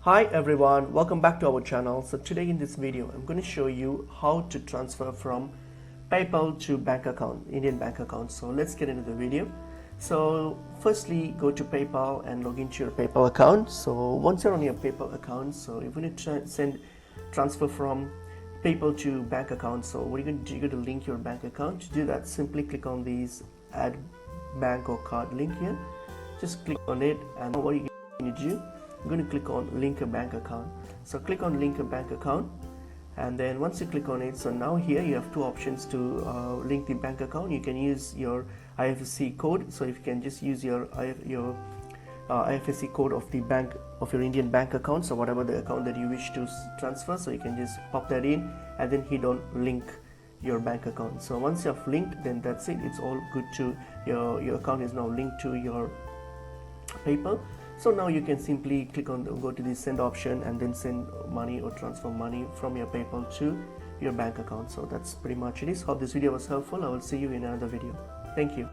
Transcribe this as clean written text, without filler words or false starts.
Hi everyone, welcome back to our channel. So today in this video I'm going to show you how to transfer from PayPal to bank account, Indian bank account. So let's get into the video. So firstly go to PayPal and log into your PayPal account. So once you're on your PayPal account, so if you need to transfer from PayPal to bank account, so what are you going to do? You're going to link your bank account. To do that, simply click on these add bank or card link here. Just click on it, and what are you going to do? I'm going to click on link a bank account. So click on link a bank account, and then once you click on it, so now here you have two options to link the bank account. You can use your IFSC code. So if you can just use your IFSC code of the bank of your Indian bank account, so whatever the account that you wish to transfer, so you can just pop that in and then hit on link your bank account. So once you have linked, then that's it, it's all good to your account is now linked to your PayPal. So now you can simply go to the send option and then send money or transfer money from your PayPal to your bank account. So that's pretty much it. Hope this video was helpful. I will see you in another video. Thank you.